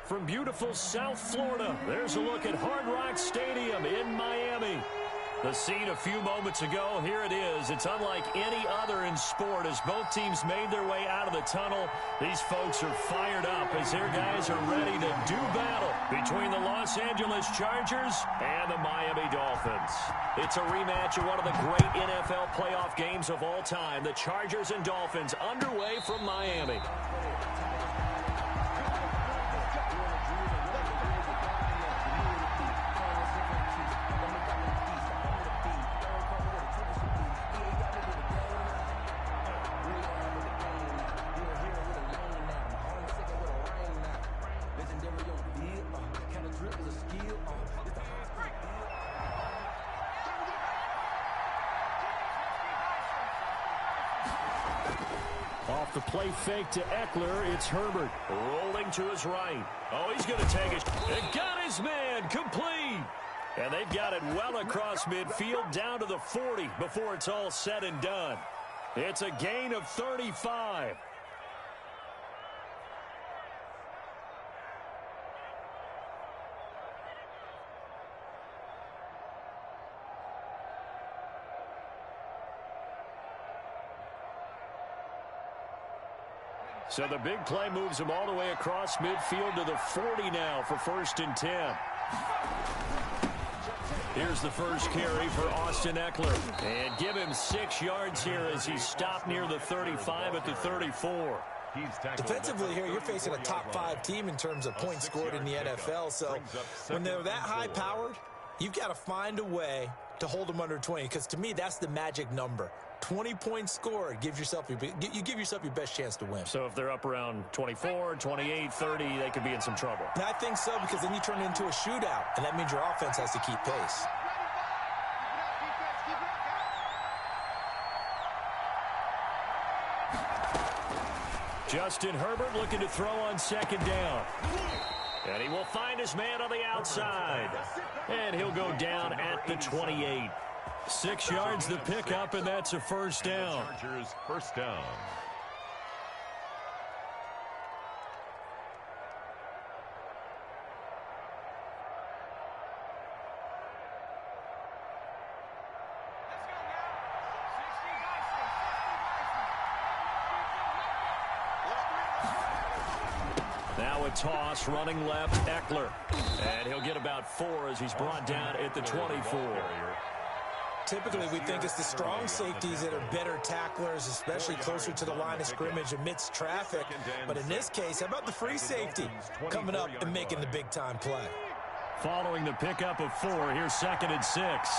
from beautiful South Florida. There's a look at Hard Rock Stadium in Miami. The scene a few moments ago, here it is. It's unlike any other in sport as both teams made their way out of the tunnel. These folks are fired up as their guys are ready to do battle between the Los Angeles Chargers and the Miami Dolphins. It's a rematch of one of the great NFL playoff games of all time. The Chargers and Dolphins underway from Miami. Off the play fake to Eckler, it's Herbert. Rolling to his right. Oh, he's going to take it. And got his man complete. And they've got it well across midfield down to the 40 before it's all said and done. It's a gain of 35. So the big play moves him all the way across midfield to the 40 now for 1st and 10. Here's the first carry for Austin Eckler. And give him 6 yards here as he's stopped near the 35 at the 34. Defensively here, you're facing a top 5 team in terms of points scored in the NFL. So when they're that high-powered, you've got to find a way to hold them under 20. Because to me, that's the magic number. 20 points scored, you give yourself your best chance to win. So if they're up around 24, 28, 30, they could be in some trouble. And I think so, because then you turn it into a shootout, and that means your offense has to keep pace. Justin Herbert looking to throw on 2nd down. And he will find his man on the outside. And he'll go down at the 28. 6 yards the pickup, and that's a 1st down. Chargers 1st down. Now a toss, running left, Eckler. And he'll get about 4 as he's brought down at the 24. Typically, we think it's the strong safeties that are better tacklers, especially closer to the line of scrimmage amidst traffic. But in this case, how about the free safety coming up and making the big-time play? Following the pickup of 4, here's 2nd and 6.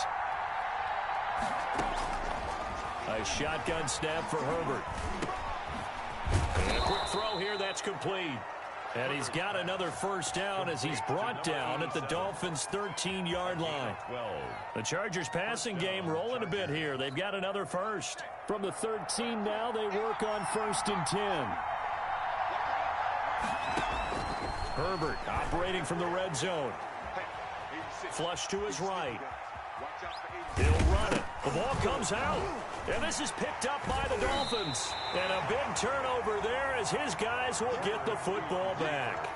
A shotgun snap for Herbert. And a quick throw here, that's complete. And he's got another 1st down as he's brought down at the Dolphins' 13-yard line. The Chargers' passing game rolling a bit here. They've got another 1st. From the 13 now, they work on 1st and 10. Herbert operating from the red zone. Flush to his right. He'll run it. The ball comes out. And this is picked up by the Dolphins. And a big turnover there as his guys will get the football back.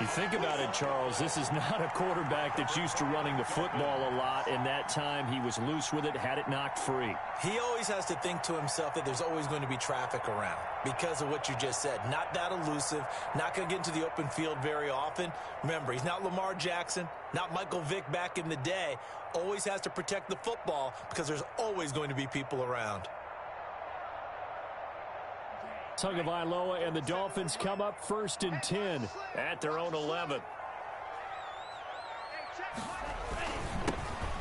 You think about it, Charles, this is not a quarterback that's used to running the football a lot, and that time he was loose with it, had it knocked free. He always has to think to himself that there's always going to be traffic around because of what you just said. Not that elusive, not going to get into the open field very often. Remember, he's not Lamar Jackson, not Michael Vick back in the day. Always has to protect the football because there's always going to be people around. Tagovailoa and the Dolphins come up 1st and 10 at their own 11.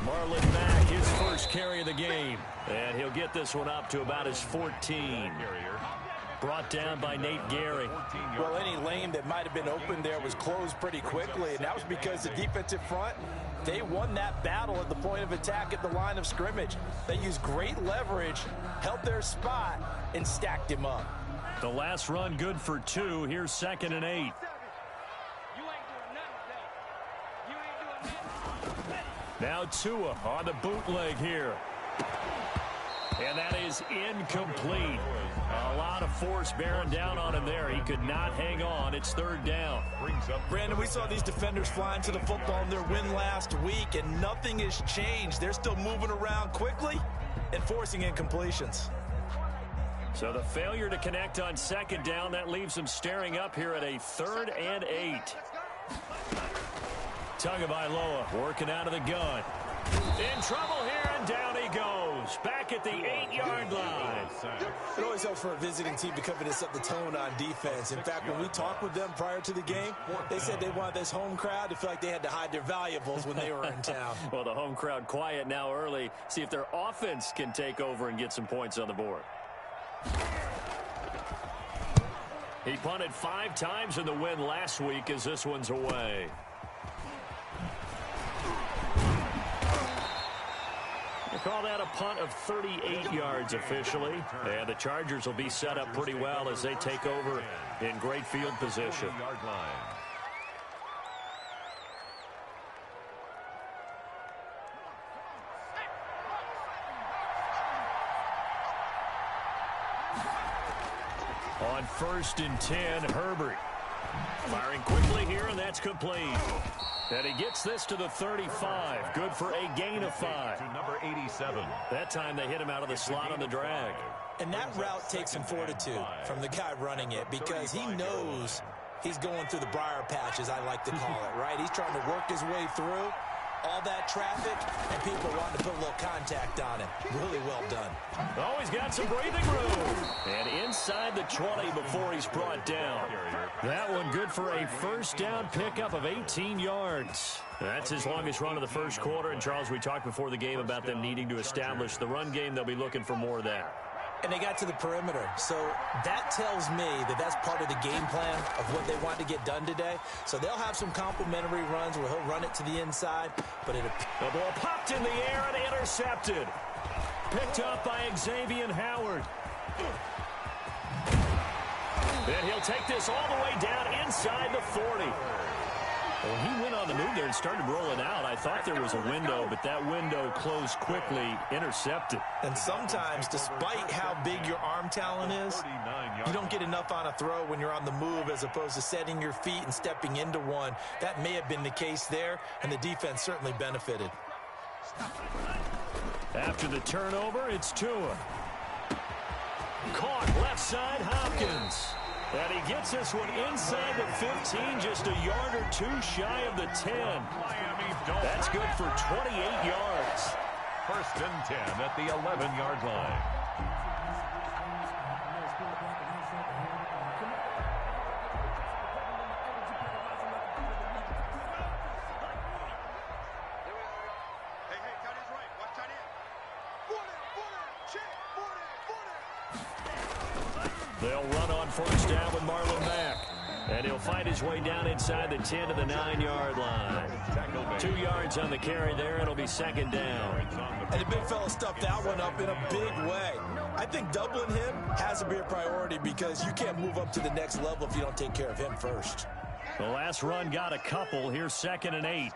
Marlon Mack, his first carry of the game. And he'll get this one up to about his 14. Brought down by Nate Gary. Well, any lane that might have been open there was closed pretty quickly, and that was because the defensive front, they won that battle at the point of attack at the line of scrimmage. They used great leverage, held their spot, and stacked him up. The last run good for 2. Here's 2nd and 8. Now Tua on the bootleg here. And that is incomplete. A lot of force bearing down on him there. He could not hang on. It's third down. Brandon, we saw these defenders flying to the football in their win last week, and nothing has changed. They're still moving around quickly and forcing incompletions. So the failure to connect on second down, that leaves them staring up here at a 3rd and 8. Tagovailoa working out of the gun. In trouble here, and down he goes. Back at the 8-yard line. It always helps for a visiting team to come in and set the tone on defense. In fact, when we talked with them prior to the game, they said they wanted this home crowd to feel like they had to hide their valuables when they were in town. Well, the home crowd quiet now early. See if their offense can take over and get some points on the board. He punted 5 times in the win last week as this one's away. They call that a punt of 38 yards officially. And the Chargers will be set up pretty well as they take over in great field position. On 1st and 10, Herbert. Firing quickly here, and that's complete. And he gets this to the 35. Good for a gain of 5. To number 87. That time they hit him out of the slot on the drag. And that route takes some fortitude from the guy running it because he knows he's going through the briar patch, as I like to call it, right? He's trying to work his way through all that traffic, and people wanting to put a little contact on him. Really well done. Oh, he's got some breathing room. And inside the 20 before he's brought down. That one good for a first down pickup of 18 yards. That's his longest run of the first quarter. And, Charles, we talked before the game about them needing to establish the run game. They'll be looking for more of that. And they got to the perimeter. So that tells me that that's part of the game plan of what they want to get done today. So they'll have some complimentary runs where he'll run it to the inside. But the ball popped in the air and intercepted. Picked up by Xavier Howard. And he'll take this all the way down inside the 40. Well, he went on the move there and started rolling out. I thought there was a window, but that window closed quickly, intercepted. And sometimes, despite how big your arm talent is, you don't get enough on a throw when you're on the move as opposed to setting your feet and stepping into one. That may have been the case there, and the defense certainly benefited. After the turnover, it's Tua. Caught left side, Hopkins. And he gets this one inside the 15, just a yard or two shy of the 10. That's good for 28 yards. 1st and 10 at the 11-yard line. They'll run on 1st down with Marlon Mack. And he'll find his way down inside the 10 to the 9-yard line. 2 yards on the carry there. It'll be 2nd down. And the big fella stuffed that one up in a big way. I think doubling him has to be a priority because you can't move up to the next level if you don't take care of him first. The last run got a couple. Here's 2nd and 8.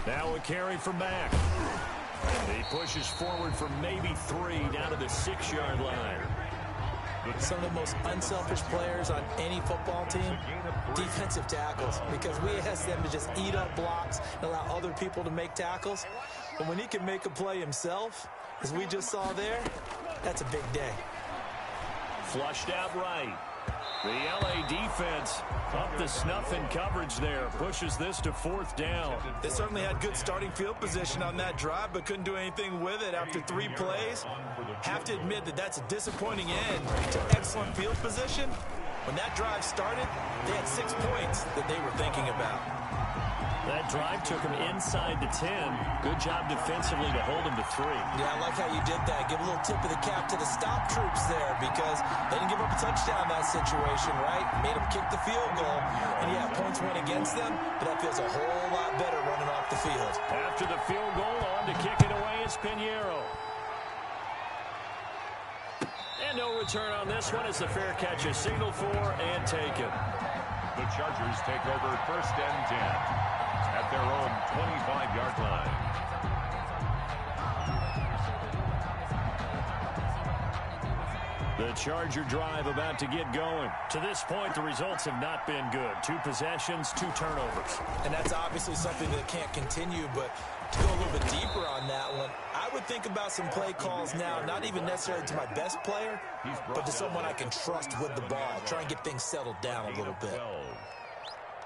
Now a carry for Mack. He pushes forward for maybe 3 down to the 6-yard line. Some of the most unselfish players on any football team, defensive tackles, because we ask them to just eat up blocks and allow other people to make tackles. But when he can make a play himself, as we just saw there, that's a big day. Flushed out right. The LA defense up the snuff in coverage there. Pushes this to 4th down. They certainly had good starting field position on that drive, but couldn't do anything with it after 3 plays. Have to admit that that's a disappointing end to excellent field position. When that drive started, they had 6 points that they were thinking about. That drive took him inside the 10. Good job defensively to hold him to 3. Yeah, I like how you did that. Give a little tip of the cap to the stop troops there because they didn't give up a touchdown in that situation, right? Made them kick the field goal. And yeah, points went against them, but that feels a whole lot better running off the field. After the field goal, on to kick it away is Pinheiro. And no return on this one as the fair catch is signaled for and taken. The Chargers take over 1st and 10 at their own 25-yard line. The Charger drive about to get going. To this point, the results have not been good. 2 possessions, 2 turnovers. And that's obviously something that can't continue, but to go a little bit deeper on that one, I would think about some play calls now, not even necessarily to my best player, but to someone I can trust with the ball. Try and get things settled down a little bit.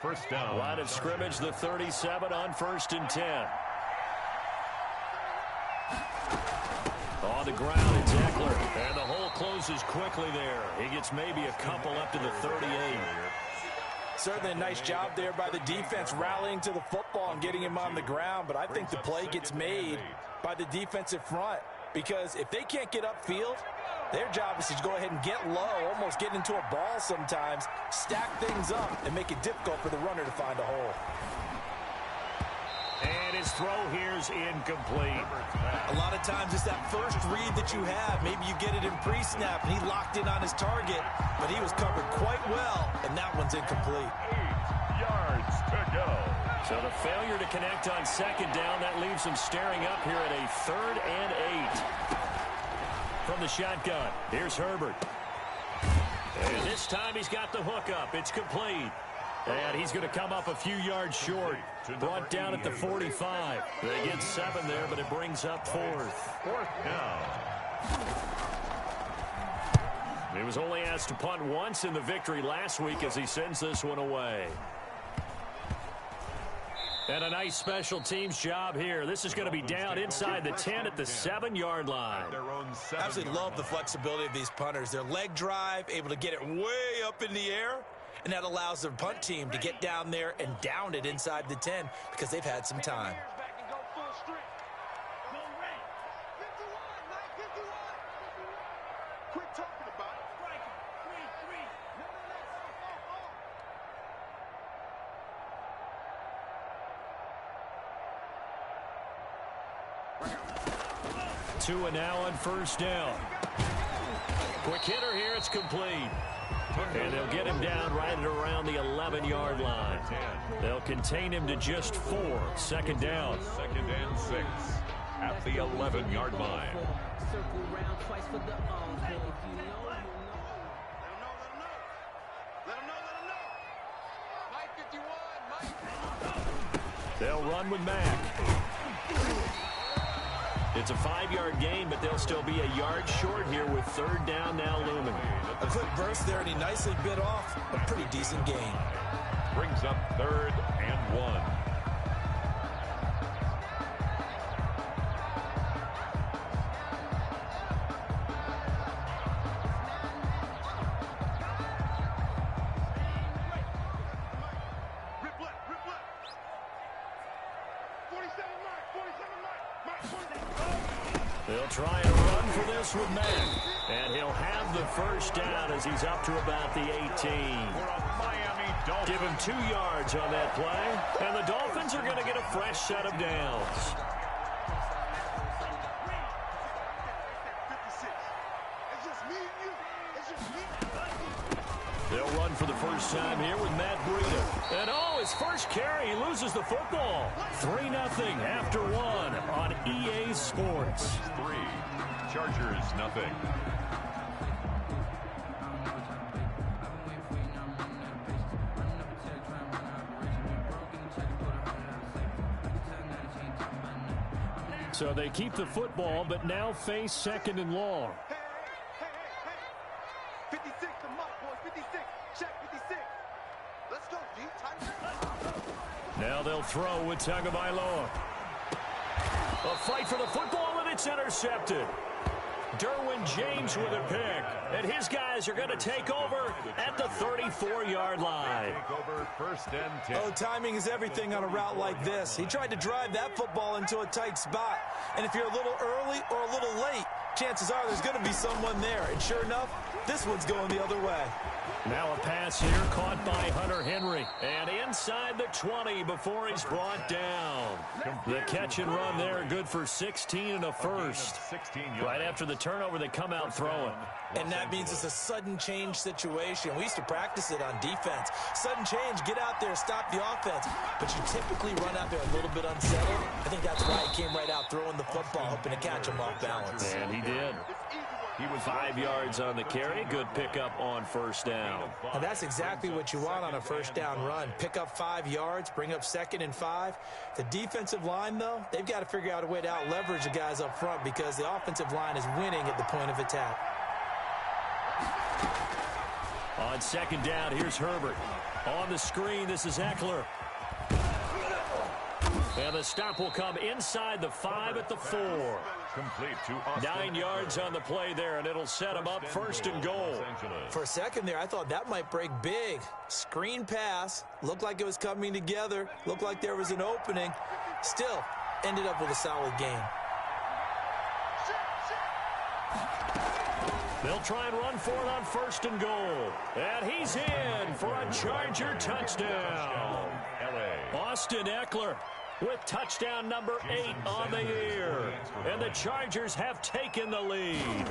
1st down. Line of scrimmage, the 37 on 1st and 10. On the ground, it's Eckler. And the hole closes quickly there. He gets maybe a couple up to the 38. Certainly a nice job there by the defense rallying to the football and getting him on the ground. But I think the play gets made by the defensive front, because if they can't get upfield, their job is to go ahead and get low, almost get into a ball sometimes, stack things up, and make it difficult for the runner to find a hole. And his throw here's incomplete. A lot of times it's that first read that you have. Maybe you get it in pre-snap, and he locked in on his target, but he was covered quite well, and that one's incomplete. 8 yards to go. So the failure to connect on 2nd down, that leaves him staring up here at a 3rd and 8. From the shotgun, here's Herbert. And this time he's got the hook up. It's complete. And he's going to come up a few yards short. Brought down at the 45. They get 7 there, but it brings up 4th. 4th down. He was only asked to punt once in the victory last week as he sends this one away. And a nice special teams job here. This is going to be down inside the 10 at the 7-yard line. Absolutely love the flexibility of these punters. Their leg drive, able to get it way up in the air, and that allows their punt team to get down there and down it inside the 10 because they've had some time. Two and now on 1st down. Quick hitter here, it's complete. And they'll get him down right at around the 11-yard line. They'll contain him to just 4. 2nd down. 2nd and 6 at the 11-yard line. They'll run with Mack. It's a 5-yard gain, but they'll still be a yard short here with 3rd down now looming. A quick burst there, and he nicely bit off a pretty decent gain. Brings up 3rd and 1. They'll try and run for this with Mack. And he'll have the 1st down as he's up to about the 18. Give him 2 yards on that play. And the Dolphins are going to get a fresh set of downs. They'll run for the first time here with Matt Breida. And his first carry, he loses the football. 3-0 after 1 on EA Sports. 3, Chargers nothing. So they keep the football, but now face 2nd and long. 56, the mark, boys. 56. Check 56. Let's go, G. Now they'll throw with Tagovailoa. A fight for the football, and it's intercepted. Derwin James with a pick. And his guys are going to take over at the 34-yard line. Take over 1st and 10. Oh, timing is everything on a route like this. He tried to drive that football into a tight spot. And if you're a little early or a little late, chances are there's going to be someone there. And sure enough, This one's going the other way. Now a pass here caught by Hunter Henry. And inside the 20 before he's brought down. The catch and run there, good for 16 and a first. Right after the turnover, they come out throwing. And that means it's a sudden change situation. We used to practice it on defense. Sudden change, get out there, stop the offense. But you typically run out there a little bit unsettled. I think that's why he came right out throwing the football, hoping to catch him off balance. And he did. He was 5 yards on the carry. Good pickup on first down. And that's exactly what you want on a first down run. Pick up 5 yards, bring up 2nd and 5. The defensive line, though, they've got to figure out a way to out-leverage the guys up front because the offensive line is winning at the point of attack. On 2nd down, here's Herbert. On the screen, this is Eckler. And the stop will come inside the 5 at the 4. Complete to 9 yards on the play there, and it'll set him up 1st and goal. For a second there, I thought that might break big. Screen pass. Looked like it was coming together. Looked like there was an opening. Still, ended up with a solid game. They'll try and run for it on 1st and goal. And he's in for a Charger touchdown. Austin Eckler with touchdown number 8 on the year. And the Chargers have taken the lead.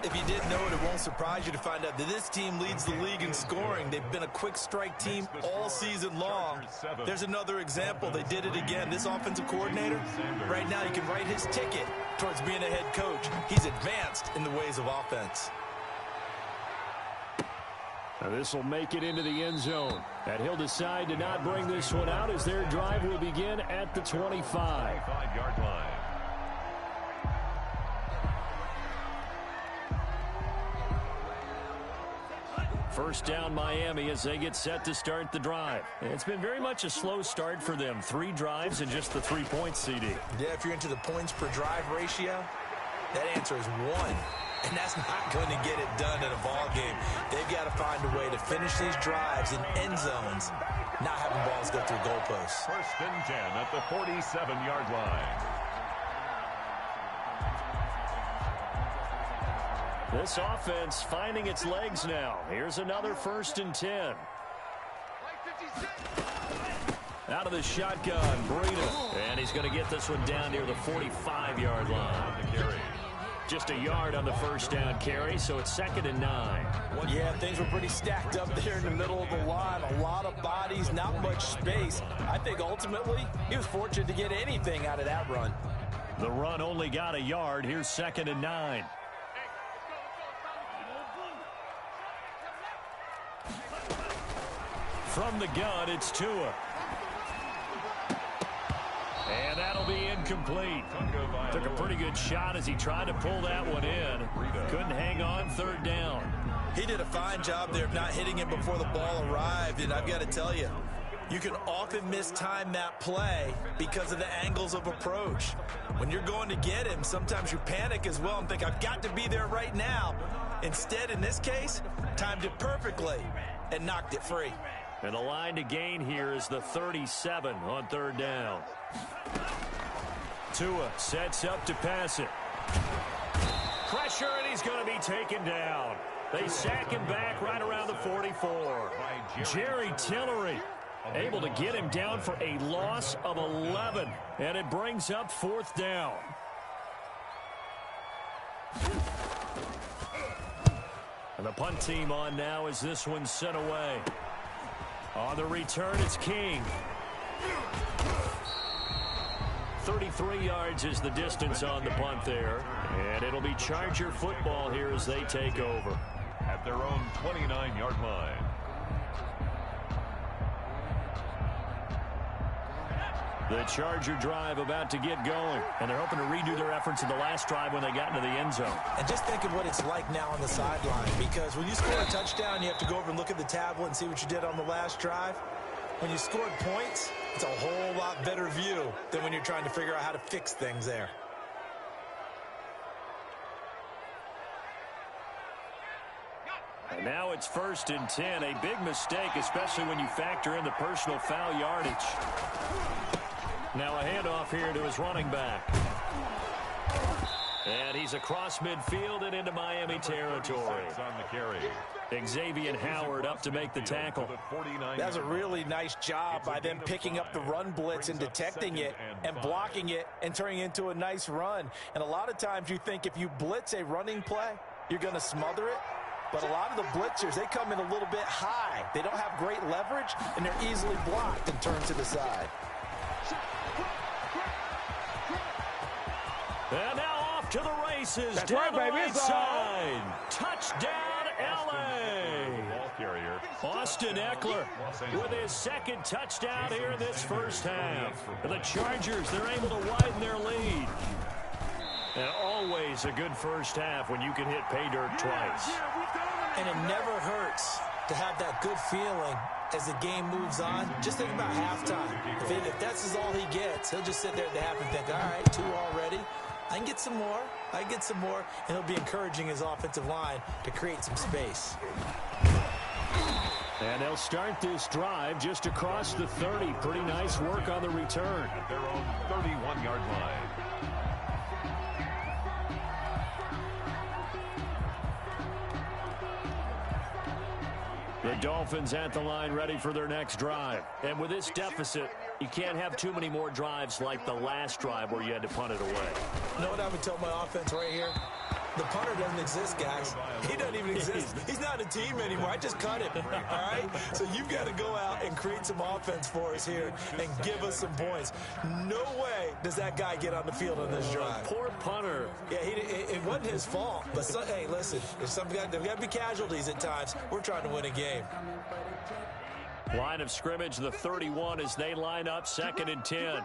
If you didn't know it, it won't surprise you to find out that this team leads the league in scoring. They've been a quick strike team all season long. There's another example. They did it again. This offensive coordinator, right now, you can write his ticket towards being a head coach. He's advanced in the ways of offense. Now this will make it into the end zone. And he'll decide to not bring this one out as their drive will begin at the 25. 25-yard line. First down Miami as they get set to start the drive. It's been very much a slow start for them. 3 drives and just the 3 points, CD. Yeah, if you're into the points per drive ratio, that answer is 1. And that's not going to get it done in a ball game. They've got to find a way to finish these drives in end zones, not having balls go through goalposts. 1st and 10 at the 47-yard line. This offense finding its legs now. Here's another 1st and 10. Out of the shotgun, Breida. And he's going to get this one down near the 45-yard line. Just a yard on the first down carry, so it's 2nd and 9. Yeah, things were pretty stacked up there in the middle of the line. A lot of bodies, not much space. I think ultimately he was fortunate to get anything out of that run. The run only got a yard. Here's 2nd and 9. From the gun, it's Tua. And that'll be incomplete. Took a pretty good shot as he tried to pull that one in. Couldn't hang on 3rd down. He did a fine job there of not hitting it before the ball arrived. And I've got to tell you, you can often mistime that play because of the angles of approach. When you're going to get him, sometimes you panic as well and think, I've got to be there right now. Instead, in this case, timed it perfectly and knocked it free. And the line to gain here is the 37 on 3rd down. Tua sets up to pass it. Pressure, and he's going to be taken down. They sack him back right around the 44. Jerry Tillery able to get him down for a loss of 11. And it brings up 4th down. And the punt team on now as this one's sent away. On the return, it's King. 33 yards is the distance on the punt there. And it'll be Charger football here as they take over. At their own 29-yard line. The Charger drive about to get going. And they're hoping to redo their efforts in the last drive when they got into the end zone. And just think of what it's like now on the sideline. Because when you score a touchdown, you have to go over and look at the tablet and see what you did on the last drive. When you scored points, it's a whole lot better view than when you're trying to figure out how to fix things there. And now it's 1st and 10. A big mistake, especially when you factor in the personal foul yardage. Now a handoff here to his running back. And he's across midfield and into Miami territory. On the carry. Xavier Howard up to make the tackle. That's a really nice job by them picking up the run blitz and detecting it and blocking it and turning it into a nice run. And a lot of times you think if you blitz a running play, you're going to smother it. But a lot of the blitzers, they come in a little bit high. They don't have great leverage, and they're easily blocked and turned to the side. And now off to the races. That's down right, the baby. right It's all. side. Touchdown, L.A. Ball carrier. Austin Eckler with his second touchdown here in this first half. The Chargers, they're able to widen their lead. And always a good first half when you can hit pay dirt twice. And it never hurts to have that good feeling as the game moves on. Just think about halftime. If that's all he gets, he'll just sit there at the half and think, all right, 2 already. I can get some more. I can get some more. And he'll be encouraging his offensive line to create some space. And they'll start this drive just across the 30. Pretty nice work on the return. At their own 31-yard line. The Dolphins at the line ready for their next drive. And with this deficit, you can't have too many more drives like the last drive where you had to punt it away. You know what I would tell my offense right here? The punter doesn't exist, guys. He doesn't even exist. He's not a team anymore. I just cut him, all right? So you've got to go out and create some offense for us here and give us some points. No way does that guy get on the field on this drive. Poor punter. Yeah, it wasn't his fault. But, hey, listen, there's got to be casualties at times. We're trying to win a game. Line of scrimmage, the 31 as they line up, 2nd and 10.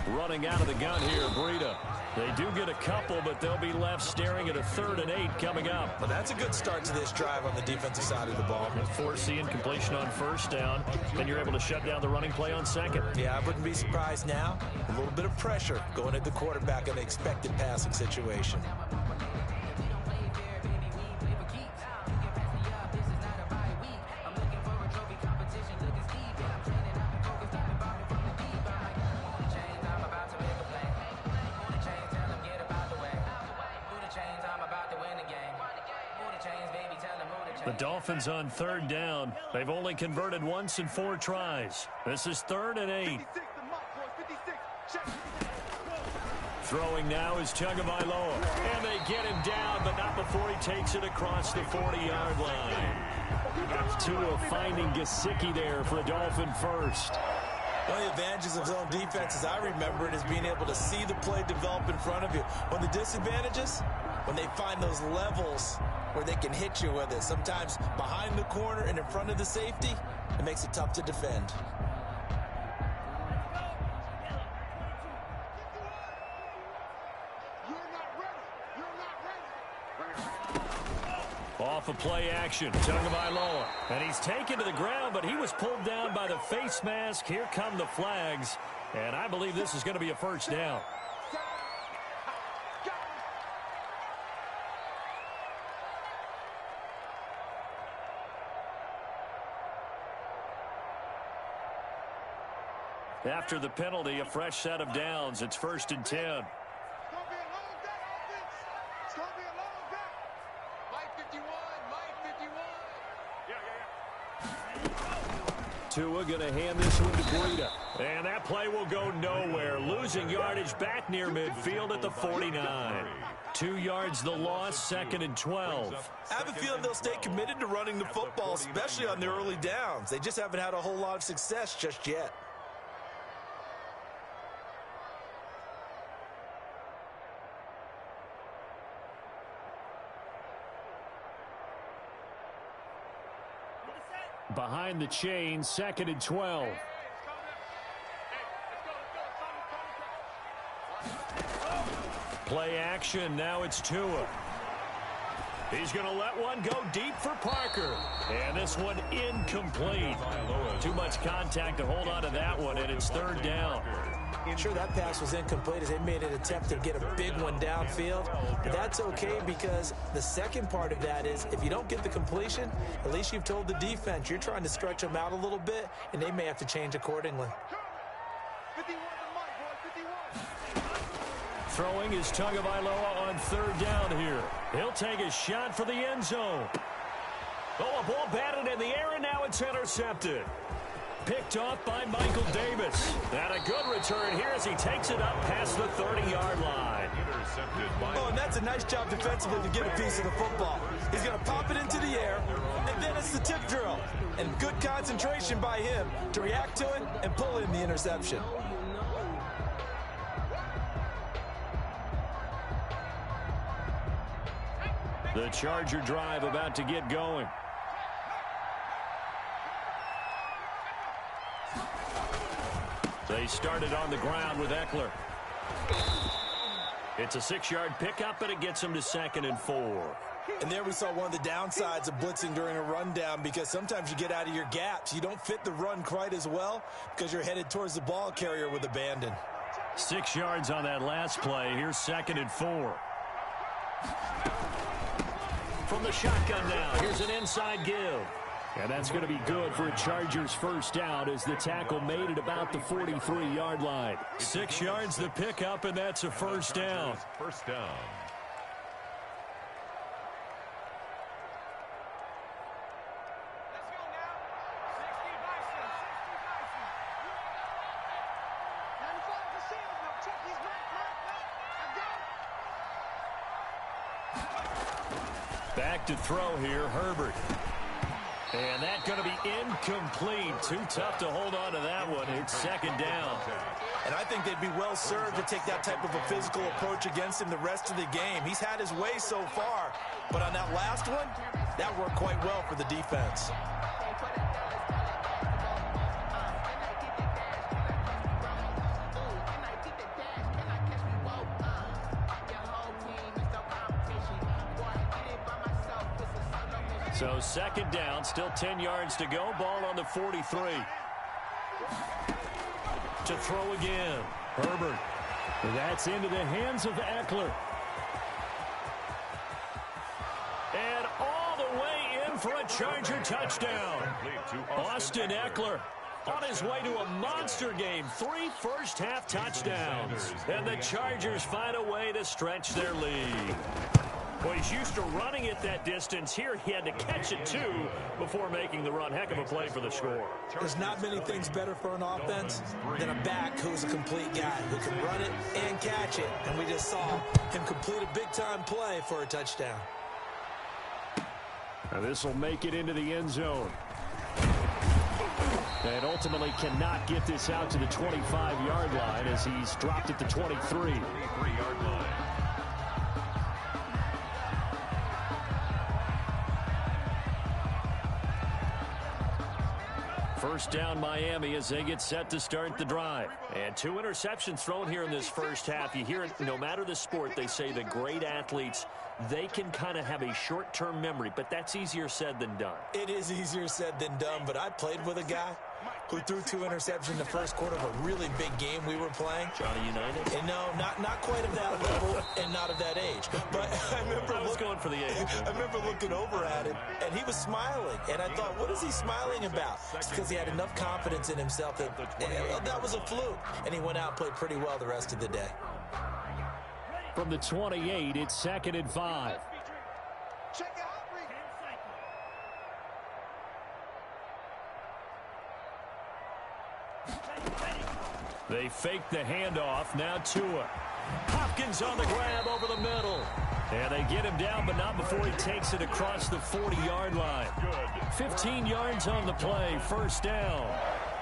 Running out of the gun here, Breida. They do get a couple, but they'll be left staring at a 3rd and 8 coming up. Well, that's a good start to this drive on the defensive side of the ball. Forcing completion on 1st down, then you're able to shut down the running play on 2nd. Yeah, I wouldn't be surprised now. A little bit of pressure going at the quarterback in the expected passing situation. The Dolphins on 3rd down. They've only converted once in 4 tries. This is 3rd and 8. Throwing now is Tagovailoa. And they get him down, but not before he takes it across the 40-yard line. Tua finding Gesicki there for a Dolphin first. One of the advantages of zone defense, as I remember it, is being able to see the play develop in front of you. One of the disadvantages, when they find those levels where they can hit you with it, sometimes behind the corner and in front of the safety, it makes it tough to defend. Off of play action, Tagovailoa. And he's taken to the ground, but he was pulled down by the face mask. Here come the flags. And I believe this is going to be a 1st down. After the penalty, a fresh set of downs. It's 1st and 10. Tua going to hand this one to Breida. And that play will go nowhere. Losing yardage back near midfield at the 49. 2 yards the loss, 2nd and 12. I have a feeling they'll stay committed to running the football, especially on their early downs. They just haven't had a whole lot of success just yet. Behind the chain, 2nd and 12. Play action, now it's Tua. He's going to let one go deep for Parker. And this one incomplete. Too much contact to hold on to that one, and it's 3rd down. Sure, that pass was incomplete as they made an attempt to get a big one downfield. But that's okay because the second part of that is if you don't get the completion, at least you've told the defense you're trying to stretch them out a little bit, and they may have to change accordingly. 51 to Mike, boy, 51. Throwing is Tagovailoa on third down here. He'll take a shot for the end zone. Oh, a ball batted in the air, and now it's intercepted. Picked off by Michael Davis. And a good return here as he takes it up past the 30-yard line. Oh, and that's a nice job defensively to get a piece of the football. He's going to pop it into the air, and then it's the tip drill. And good concentration by him to react to it and pull in the interception. The Charger drive about to get going. They started on the ground with Eckler. It's a 6-yard pickup, and it gets him to 2nd and 4. And there we saw one of the downsides of blitzing during a rundown because sometimes you get out of your gaps. You don't fit the run quite as well because you're headed towards the ball carrier with abandon. 6 yards on that last play. Here's 2nd and 4. From the shotgun now, here's an inside give. And that's going to be good for a Chargers first down as the tackle made it about the 43-yard line. 6 yards the pickup, and that's a first down. First down. Back to throw here, Herbert. And that's going to be incomplete. Too tough to hold on to that one. It's 2nd down. And I think they'd be well served to take that type of a physical approach against him the rest of the game. He's had his way so far, but on that last one, that worked quite well for the defense. So 2nd down, still 10 yards to go. Ball on the 43. To throw again. Herbert. That's into the hands of Eckler. And all the way in for a Charger touchdown. Austin Eckler on his way to a monster game. 3 first-half touchdowns. And the Chargers find a way to stretch their lead. Well, he's used to running it that distance. Here he had to catch it, too, before making the run. Heck of a play for the score. There's not many things better for an offense than a back who's a complete guy who can run it and catch it. And we just saw him complete a big-time play for a touchdown. Now this will make it into the end zone. And ultimately cannot get this out to the 25-yard line as he's dropped at the 23. 23-yard line. First down Miami as they get set to start the drive. And 2 interceptions thrown here in this first half. You hear it, no matter the sport, they say the great athletes, they can kind of have a short-term memory, but that's easier said than done. It is easier said than done, but I played with a guy who threw 2 interceptions in the first quarter of a really big game we were playing. Johnny Unitas? And no, not quite of that level and not of that age. But I was going for the age. I remember looking over at him, and he was smiling. And I thought, what is he smiling about? It's because he had enough confidence in himself that that was a fluke. And he went out and played pretty well the rest of the day. From the 28, it's 2nd and 5. Check out. They fake the handoff. Now Tua. Hopkins on the grab over the middle. And they get him down, but not before he takes it across the 40-yard line. 15 yards on the play. First down.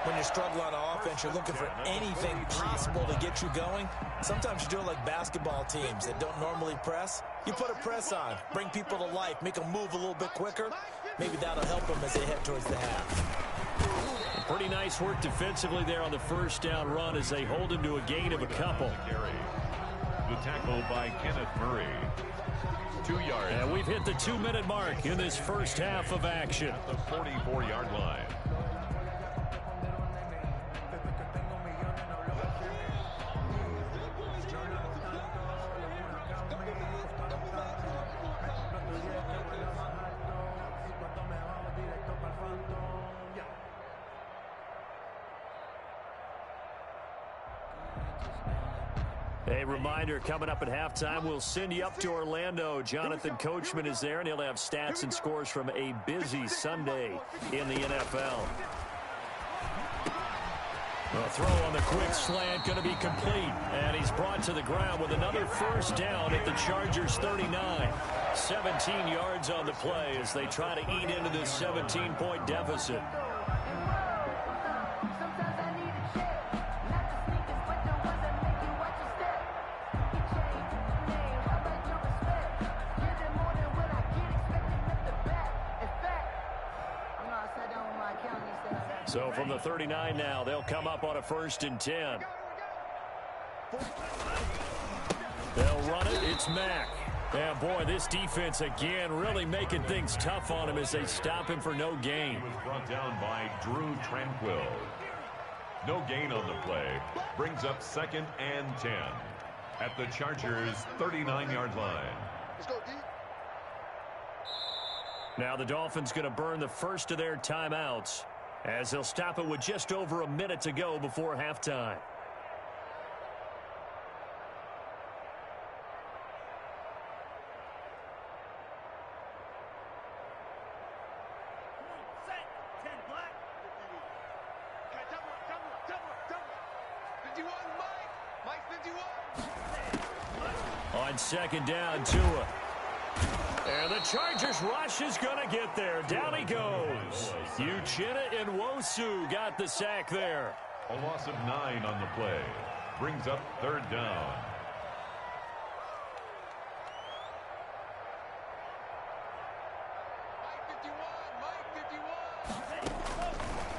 When you're struggling on offense, you're looking for anything possible to get you going. Sometimes you do it like basketball teams that don't normally press. You put a press on, bring people to life, make them move a little bit quicker. Maybe that'll help them as they head towards the half. Pretty nice work defensively there on the first down run as they hold him to a gain of a couple. The tackle by Kenneth Murray. 2 yards. And we've hit the 2-minute mark in this first half of action. The 44-yard line. A reminder, coming up at halftime, we'll send you up to Orlando. Jonathan Coachman is there, and he'll have stats and scores from a busy Sunday in the NFL. The throw on the quick slant going to be complete, and he's brought to the ground with another first down at the Chargers' 39. 17 yards on the play as they try to eat into this 17-point deficit. So from the 39 now, they'll come up on a 1st and 10. They'll run it. It's Mack. Yeah, boy, this defense again really making things tough on him as they stop him for no gain. He was brought down by Drew Tranquill. No gain on the play. Brings up 2nd and 10 at the Chargers' 39-yard line. Let's go, D. Now the Dolphins going to burn the first of their timeouts, as they'll stop it with just over a minute to go before halftime. On 2nd down, Tua. And the Chargers rush is going to get there. Down he goes. Uchenna Nwosu got the sack there. A loss of 9 on the play. Brings up 3rd down.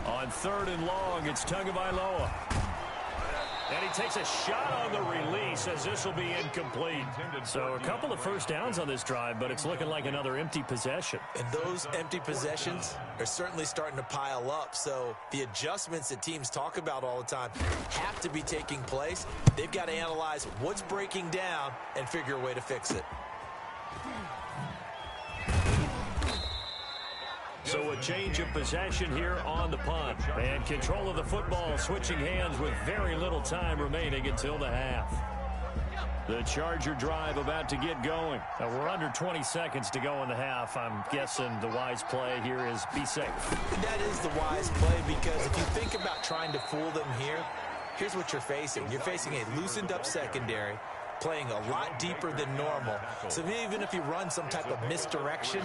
On 3rd and long, it's Tagovailoa. And he takes a shot on the release as this will be incomplete. So a couple of first downs on this drive, but it's looking like another empty possession. And those empty possessions are certainly starting to pile up. So the adjustments that teams talk about all the time have to be taking place. They've got to analyze what's breaking down and figure a way to fix it. So a change of possession here on the punt. And control of the football switching hands with very little time remaining until the half. The Charger drive about to get going. Now we're under 20 seconds to go in the half. I'm guessing the wise play here is be safe. That is the wise play, because if you think about trying to fool them here, here's what you're facing. You're facing a loosened up secondary, playing a lot deeper than normal. So even if you run some type of misdirection,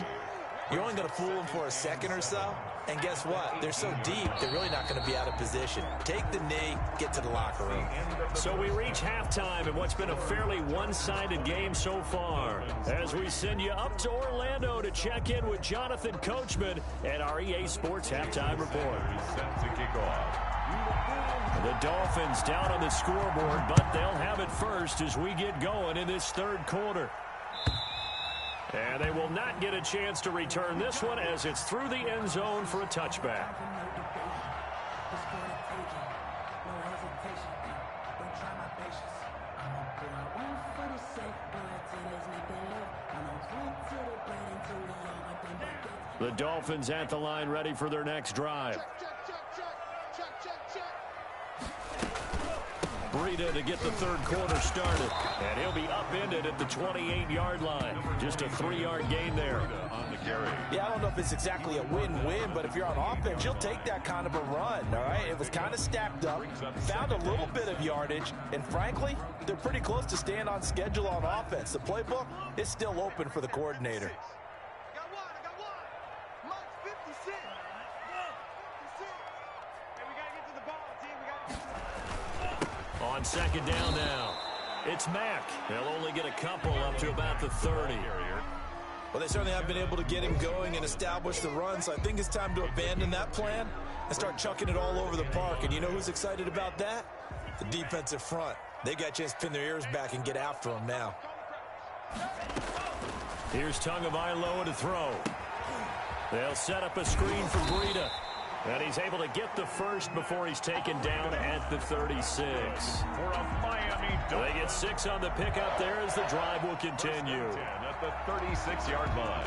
you're only going to fool them for a second or so. And guess what? They're so deep, they're really not going to be out of position. Take the knee, get to the locker room. So we reach halftime in what's been a fairly one-sided game so far, as we send you up to Orlando to check in with Jonathan Coachman and our EA Sports Halftime Report. Set to kick off. The Dolphins down on the scoreboard, but they'll have it first as we get going in this 3rd quarter. And they will not get a chance to return this one as it's through the end zone for a touchback. The Dolphins at the line ready for their next drive. Breida to get the 3rd quarter started. And he'll be upended at the 28-yard line. Just a 3-yard gain there. On the carry. Yeah, I don't know if it's exactly a win-win, but if you're on offense, you'll take that kind of a run, all right? It was kind of stacked up, found a little bit of yardage, and frankly, they're pretty close to staying on schedule on offense. The playbook is still open for the coordinator. On 2nd down now, it's Mack. They'll only get a couple up to about the 30. Well, they certainly have been able to get him going and establish the run, so I think it's time to abandon that plan and start chucking it all over the park. And you know who's excited about that? The defensive front. They got a chance to pin their ears back and get after him now. Here's Tagovailoa to throw. They'll set up a screen for Breida. And he's able to get the first before he's taken down at the 36. For a Miami Dolphins. They get 6 on the pickup there as the drive will continue. At the 36-yard line.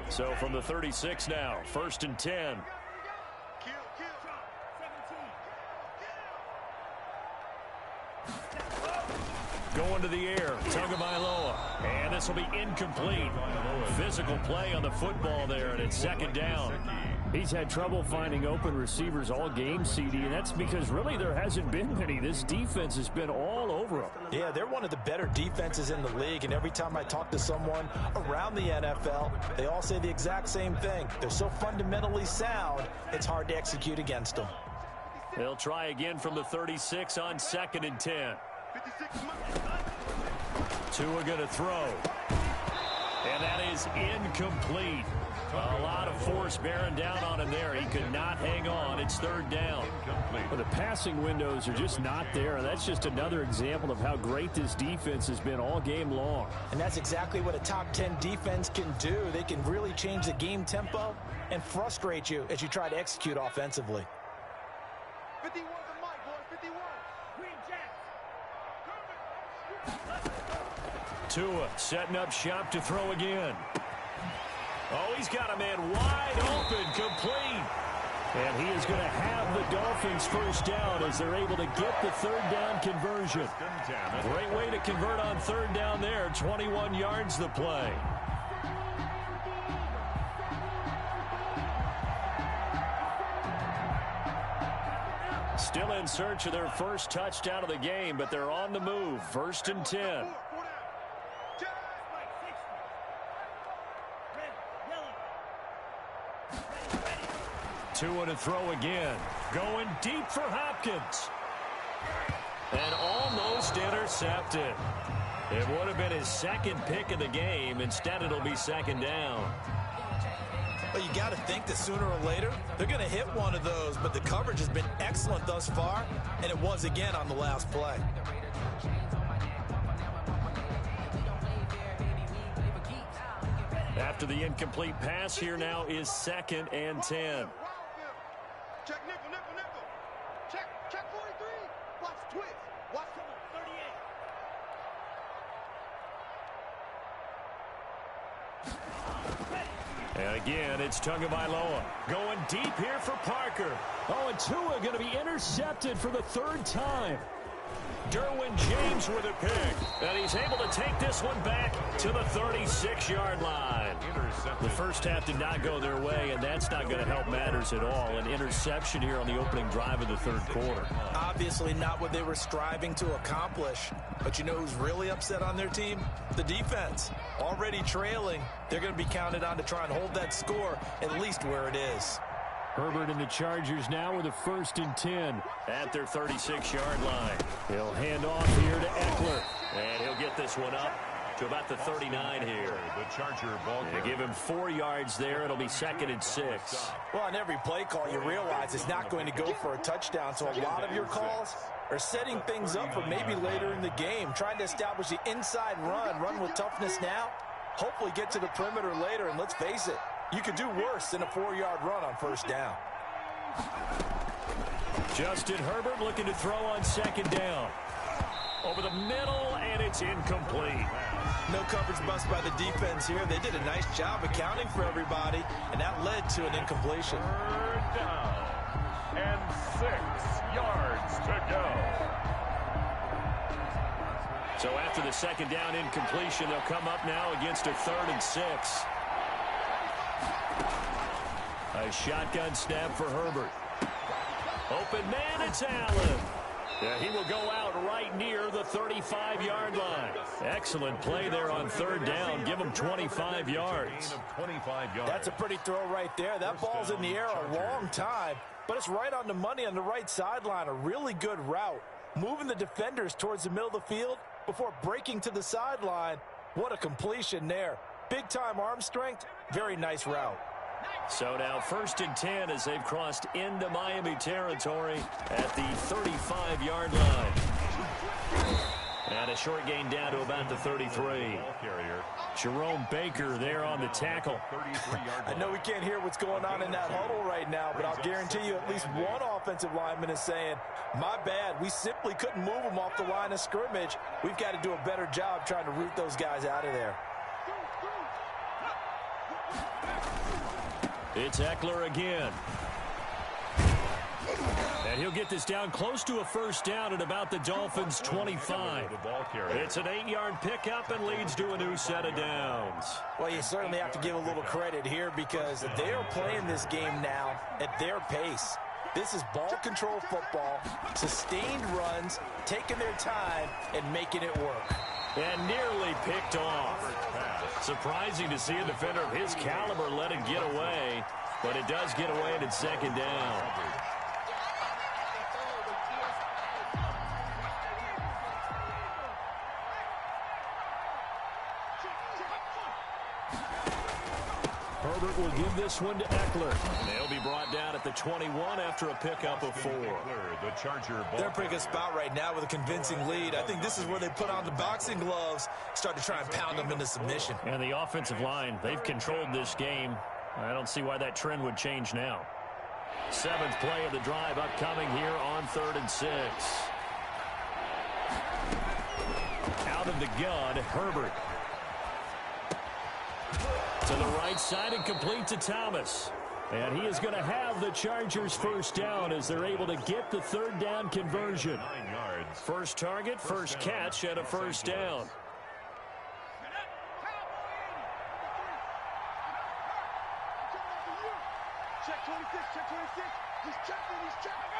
So from the 36 now, 1st and 10. Going to the air, Tagovailoa, and this will be incomplete. Physical play on the football there, and it's 2nd down. He's had trouble finding open receivers all game, CD, and that's because really there hasn't been many. This defense has been all over him. Yeah, they're one of the better defenses in the league, and every time I talk to someone around the NFL, they all say the exact same thing. They're so fundamentally sound, it's hard to execute against them. They'll try again from the 36 on 2nd and 10. Tua going to throw. And that is incomplete. A lot of force bearing down on him there. He could not hang on. It's 3rd down. Well, the passing windows are just not there. That's just another example of how great this defense has been all game long. And that's exactly what a top 10 defense can do. They can really change the game tempo and frustrate you as you try to execute offensively. 51 the mic, boys. 51. Tua setting up shop to throw again. Oh, he's got a man wide open, complete. And he is going to have the Dolphins 1st down as they're able to get the 3rd down conversion. Great way to convert on 3rd down there. 21 yards the play. Still in search of their first touchdown of the game, but they're on the move. 1st and 10. Tua to throw again. Going deep for Hopkins. And almost intercepted. It would have been his 2nd pick of the game. Instead, it'll be 2nd down. Well, you got to think that sooner or later, they're going to hit one of those, but the coverage has been excellent thus far, and it was again on the last play. After the incomplete pass, here now is 2nd and 10. Check nickel, nickel, nickel. Check 43. Watch twist. Watch 38. And again, it's Tagovailoa going deep here for Parker. Oh, and Tua going to be intercepted for the 3rd time. Derwin James with a pick. And he's able to take this one back to the 36-yard line. The first half did not go their way, and that's not going to help matters at all. An interception here on the opening drive of the 3rd quarter. Obviously not what they were striving to accomplish. But you know who's really upset on their team? The defense. Already trailing. They're going to be counted on to try and hold that score at least where it is. Herbert and the Chargers now with a 1st and 10 at their 36-yard line. He'll hand off here to Eckler. And he'll get this one up to about the 39 here. The Charger ball They give him 4 yards there. It'll be 2nd and 6. Well, on every play call, you realize it's not going to go for a touchdown. So a lot of your calls are setting things up for maybe later in the game, trying to establish the inside run with toughness now, hopefully get to the perimeter later. And let's face it, you could do worse than a 4-yard run on 1st down. Justin Herbert looking to throw on 2nd down. Over the middle, and it's incomplete. No coverage bust by the defense here. They did a nice job accounting for everybody, and that led to an incompletion. 3rd down and 6 yards to go. So after the 2nd down incompletion, they'll come up now against a 3rd and 6. A shotgun snap for Herbert. Open man, it's Allen. Yeah, he will go out right near the 35-yard line. Excellent play there on 3rd down. Give him 25 yards. That's a pretty throw right there. That ball's in the air a long time, but it's right on the money on the right sideline. A really good route. Moving the defenders towards the middle of the field before breaking to the sideline. What a completion there. Big-time arm strength. Very nice route. So now 1st and 10 as they've crossed into Miami territory at the 35-yard line. And a short gain down to about the 33. Jerome Baker there on the tackle. I know we can't hear what's going on in that huddle right now, but I'll guarantee you at least one offensive lineman is saying, my bad, we simply couldn't move them off the line of scrimmage. We've got to do a better job trying to root those guys out of there. It's Eckler again. And he'll get this down close to a first down at about the Dolphins' 25. It's an 8-yard pickup and leads to a new set of downs. Well, you certainly have to give a little credit here because they are playing this game now at their pace. This is ball control football, sustained runs, taking their time, and making it work. And nearly picked off. Surprising to see a defender of his caliber let it get away, but it does get away and it's second down. Herbert will give this one to Eckler. They'll be brought down at the 21 after a pickup of 4. They're in a pretty good spot right now with a convincing lead. I think this is where they put on the boxing gloves, start to try and pound them into submission. And the offensive line, they've controlled this game. I don't see why that trend would change now. 7th play of the drive upcoming here on 3rd and 6. Out of the gun, Herbert. To the right side and complete to Thomas. And he is going to have the Chargers first down as they're able to get the 3rd down conversion. 9 yards. First target, first catch, and a first down. Check 26, check 26. He's checking, he's checking.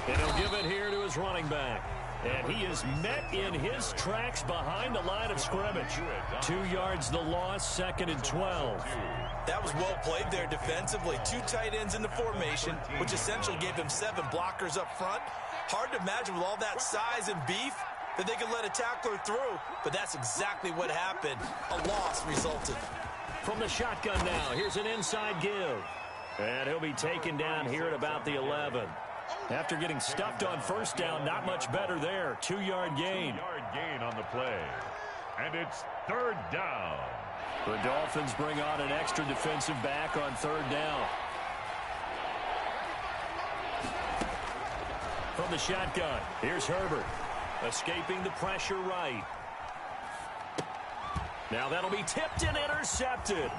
And he'll give it here to his running back. And he is met in his tracks behind the line of scrimmage. 2 yards the loss, 2nd and 12. That was well played there defensively. 2 tight ends in the formation, which essentially gave him 7 blockers up front. Hard to imagine with all that size and beef that they could let a tackler through, but that's exactly what happened. A loss resulted. From the shotgun now, here's an inside give. And he'll be taken down here at about the 11. After getting stuffed on first down, not much better there. 2-yard gain. 2-yard gain on the play. And it's 3rd down. The Dolphins bring on an extra defensive back on 3rd down. From the shotgun, here's Herbert. Escaping the pressure right. Now that'll be tipped and intercepted.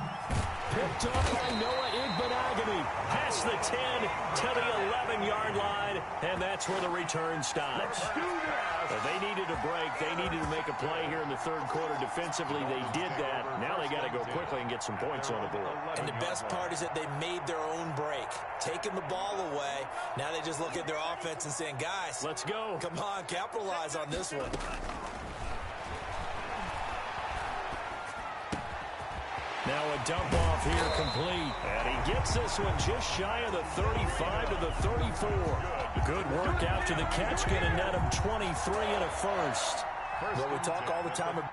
Picked up by Noah Igbenogany. Past the 10 to the 11-yard line, and that's where the return stops. But they needed a break. They needed to make a play here in the 3rd quarter defensively. They did that. Now they got to go quickly and get some points on the board. And the best part is that they made their own break, taking the ball away. Now they just look at their offense and saying, guys, let's go. Come on, capitalize on this one. Now a dump off here complete. And he gets this one just shy of the 35 to the 34. Good work after the catch. Going to net him 23 and a first. Well, we talk all the time about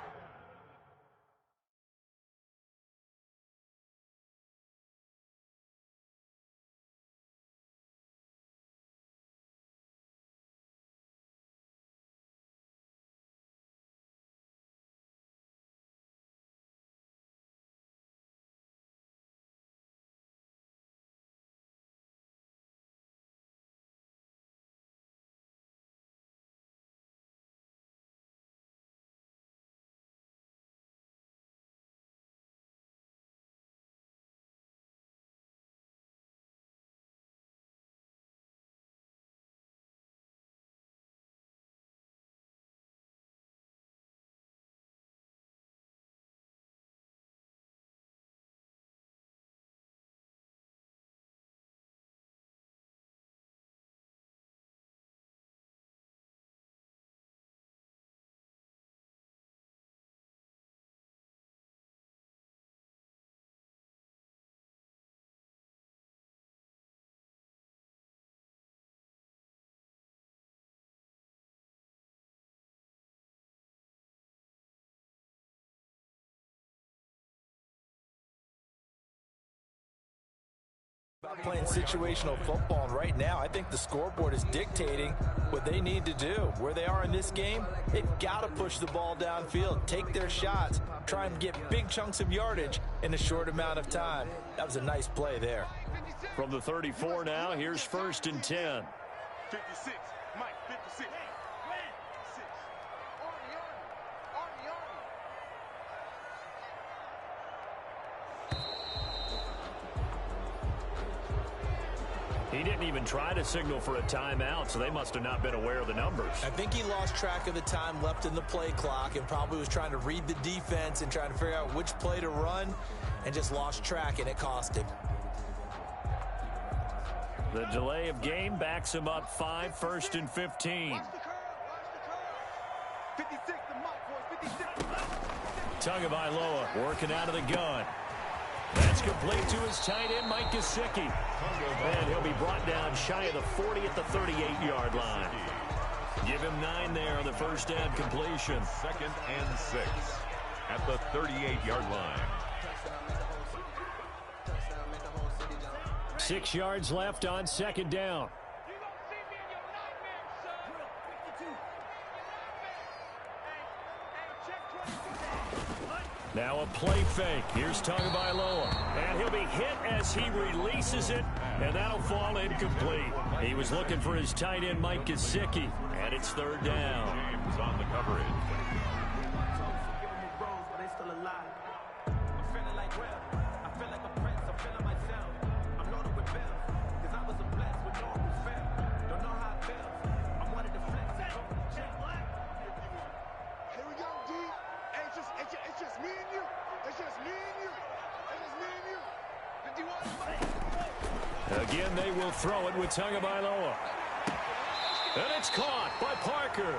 playing situational football, and right now I think the scoreboard is dictating what they need to do. Where they are in this game, they've got to push the ball downfield, take their shots, try and get big chunks of yardage in a short amount of time. That was a nice play there. From the 34 now, here's 1st and 10. 56, Mike, 56. He didn't even try to signal for a timeout, so they must have not been aware of the numbers. I think he lost track of the time left in the play clock and probably was trying to read the defense and trying to figure out which play to run and just lost track, and it cost him. The delay of game backs him up 5, 1st and 15. Watch the curve. Watch the curve. 56 to Mike, boys. 56. Tagovailoa working out of the gun. That's complete to his tight end, Mike Gesicki. And he'll be brought down shy of the 40 at the 38-yard line. Give him 9 there on the first down completion. 2nd and 6 at the 38-yard line. 6 yards left on 2nd down. Now a play fake. Here's Tagovailoa. And he'll be hit as he releases it, and that'll fall incomplete. He was looking for his tight end, Mike Gesicki, and it's 3rd down. James on the coverage. Again, they will throw it with Tagovailoa. And it's caught by Parker.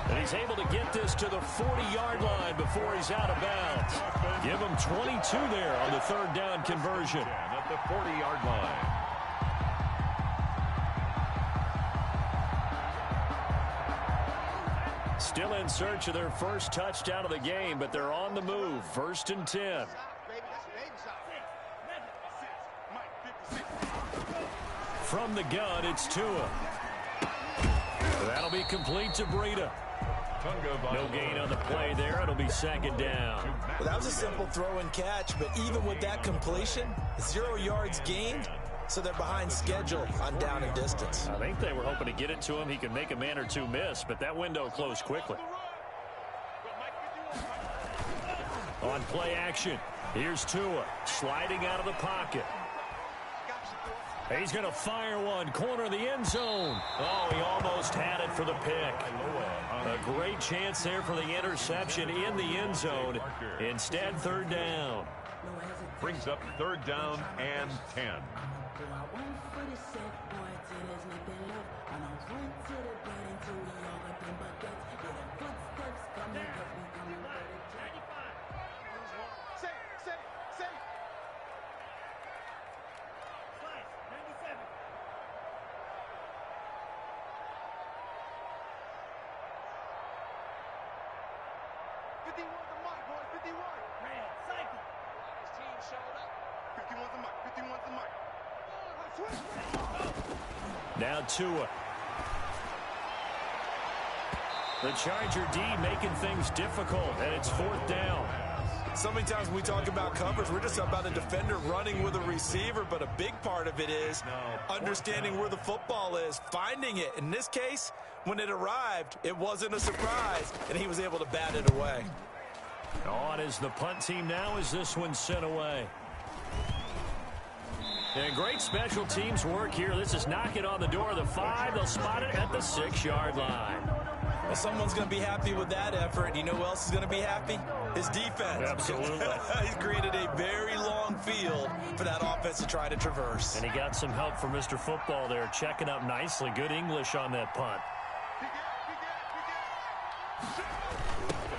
And he's able to get this to the 40-yard line before he's out of bounds. Give him 22 there on the 3rd down conversion. At the 40-yard line. Still in search of their first touchdown of the game, but they're on the move. 1st and 10. From the gun, it's Tua. That'll be complete to Breida. No gain on the play there. It'll be 2nd down. Well, that was a simple throw and catch, but even with that completion, 0 yards gained, so they're behind schedule on down and distance. I think they were hoping to get it to him. He could make a man or two miss, but that window closed quickly. On play action, here's Tua sliding out of the pocket. He's going to fire one, corner of the end zone. Oh, he almost had it for the pick. A great chance there for the interception in the end zone. Instead, 3rd down. Brings up 3rd down and 10. Now Tua. The Charger D making things difficult, and it's 4th down. So many times when we talk about coverage, we're just about a defender running with a receiver, but a big part of it is understanding where the football is, finding it. In this case, when it arrived, it wasn't a surprise, and he was able to bat it away. On is the punt team now as this one's sent away. And great special teams work here. This is knocking on the door of the 5. They'll spot it at the 6-yard line. Well, someone's going to be happy with that effort. You know who else is going to be happy? His defense. Absolutely. He's created a very long field for that offense to try to traverse. And he got some help from Mr. Football there, checking up nicely. Good English on that punt.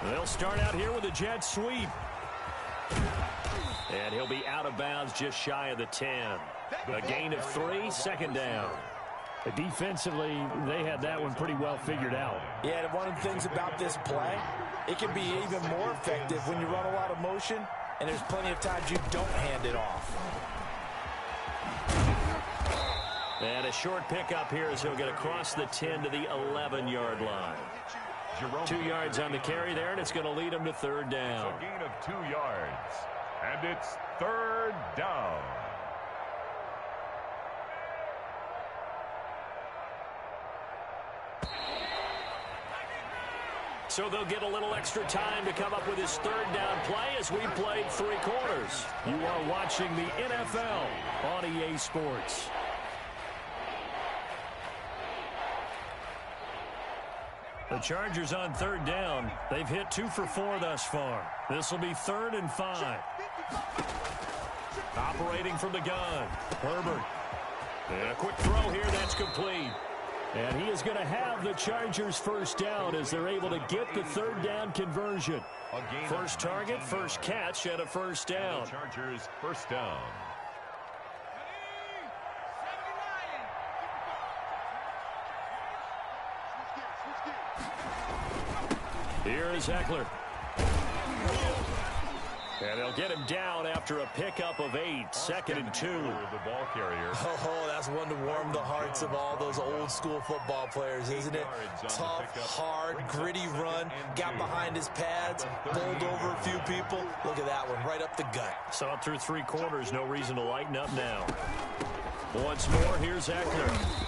They'll start out here with a jet sweep. And he'll be out of bounds just shy of the 10. A gain of 3, 2nd down. Defensively, they had that one pretty well figured out. Yeah, and one of the things about this play, it can be even more effective when you run a lot of motion, and there's plenty of times you don't hand it off. And a short pickup here as he'll get across the 10 to the 11-yard line. 2 yards on the carry there, and it's going to lead him to 3rd down. A gain of 2 yards. And it's 3rd down. So they'll get a little extra time to come up with his 3rd down play as we played 3 quarters. You are watching the NFL on EA Sports. The Chargers on third down. They've hit 2 for 4 thus far. This will be 3rd and 5. Operating from the gun. Herbert. And a quick throw here. That's complete. And he is going to have the Chargers first down as they're able to get the third down conversion. First target, first catch, and a first down. Chargers first down. Here is Eckler. And they'll get him down after a pickup of 8. 2nd and 2. The ball carrier. Oh, that's one to warm the hearts of all those old school football players, isn't it? Tough, hard, gritty run. Got behind his pads, bowled over a few people. Look at that one, right up the gut. Saw it through 3 quarters. No reason to lighten up now. Once more, here's Eckler.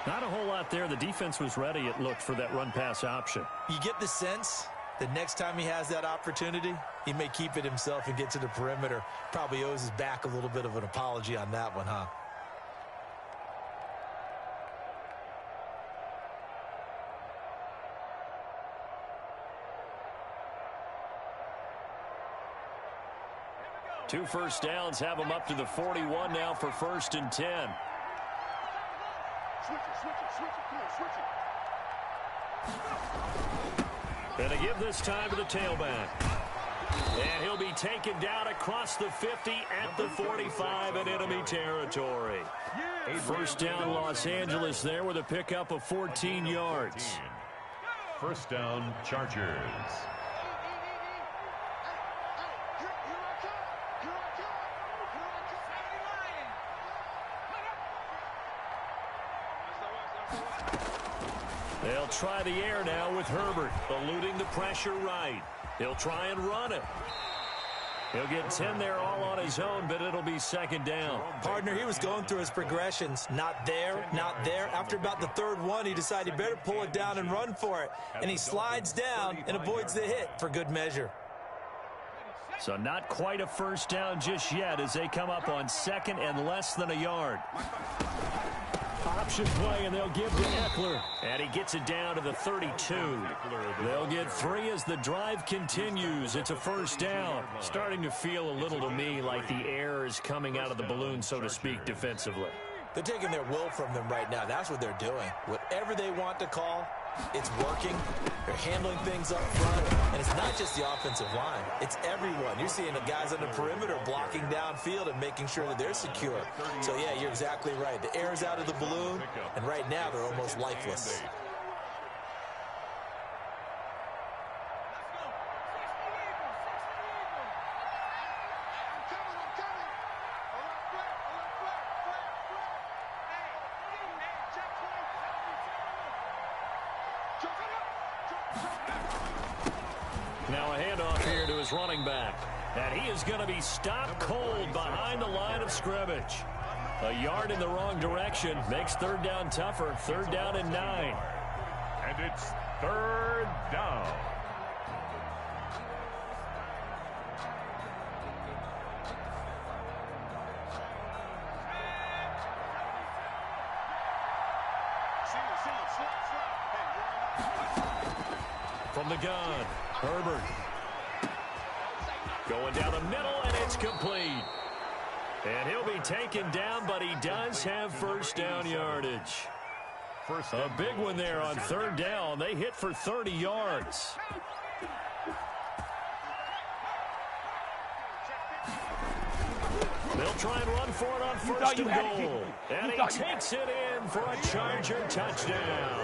Not a whole lot there. The defense was ready, it looked, for that run-pass option. You get the sense that next time he has that opportunity, he may keep it himself and get to the perimeter. Probably owes his back a little bit of an apology on that one, huh? Two first downs have him up to the 41 now for 1st and 10. Switch it. Come on, switch it. And they give this time to the tailback. And he'll be taken down across the 50 at the 45 in enemy territory. First down, Los Angeles there with a pickup of 14 yards. First down, Chargers. They'll try the air now with Herbert, eluding the pressure right. He'll try and run it. He'll get 10 there all on his own, but it'll be 2nd down. Partner, he was going through his progressions. Not there, not there. After about the 3rd one, he decided he better pull it down and run for it. And he slides down and avoids the hit for good measure. So not quite a first down just yet as they come up on 2nd and less than a yard. Option play, and they'll give to Eckler. And he gets it down to the 32. They'll get 3 as the drive continues. It's a first down. Starting to feel a little to me like the air is coming out of the balloon, so to speak, defensively. They're taking their will from them right now. That's what they're doing. Whatever they want to call, it's working. They're handling things up front. And it's not just the offensive line. It's everyone. You're seeing the guys on the perimeter blocking downfield and making sure that they're secure. So, yeah, you're exactly right. The air's out of the balloon, and right now they're almost lifeless. Now a handoff here to his running back. And he is going to be stopped cold behind the line of scrimmage. A yard in the wrong direction makes 3rd down tougher. 3rd down and 9. And it's 3rd down. From the gun, Herbert. Going down the middle, and it's complete. And he'll be taken down, but he does have first down yardage. A big one there on 3rd down. They hit for 30 yards. They'll try and run for it on 1st and goal. And he takes it in for a Charger touchdown.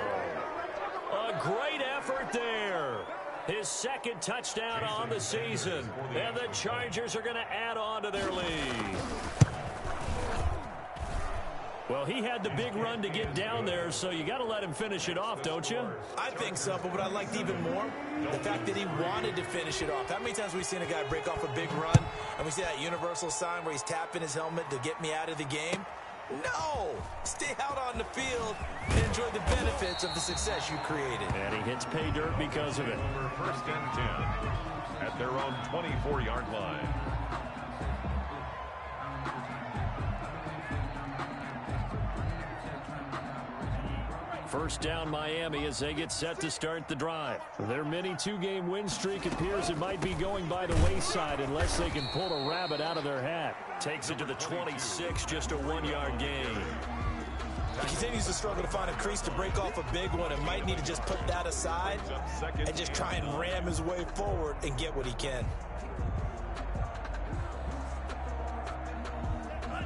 A great effort there. His 2nd touchdown on the season. And the Chargers are going to add on to their lead. Well, he had the big run to get down there, so you got to let him finish it off, don't you? I think so, but what I liked even more, the fact that he wanted to finish it off. How many times have we seen a guy break off a big run, and we see that universal sign where he's tapping his helmet to get me out of the game? No! Stay out on the field and enjoy the benefits of the success you created. And he hits pay dirt because of it. 1st and 10 at their own 24-yard line. First down Miami as they get set to start the drive. Their mini two-game win streak appears it might be going by the wayside unless they can pull a rabbit out of their hat. Takes it to the 26, just a 1-yard gain. He continues to struggle to find a crease to break off a big one and might need to just put that aside and just try and ram his way forward and get what he can.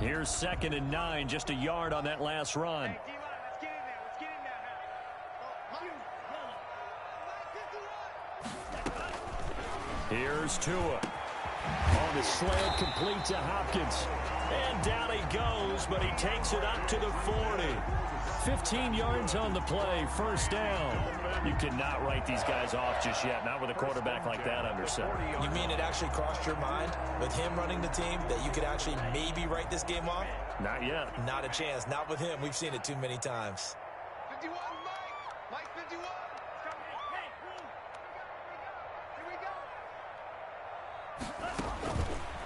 Here's 2nd and 9, just a yard on that last run. Here's Tua. On the slant, complete to Hopkins. And down he goes, but he takes it up to the 40. 15 yards on the play, first down. You cannot write these guys off just yet, not with a quarterback like that under center. You mean it actually crossed your mind with him running the team that you could actually maybe write this game off? Not yet. Not a chance. Not with him. We've seen it too many times. 51, Mike. Mike 51.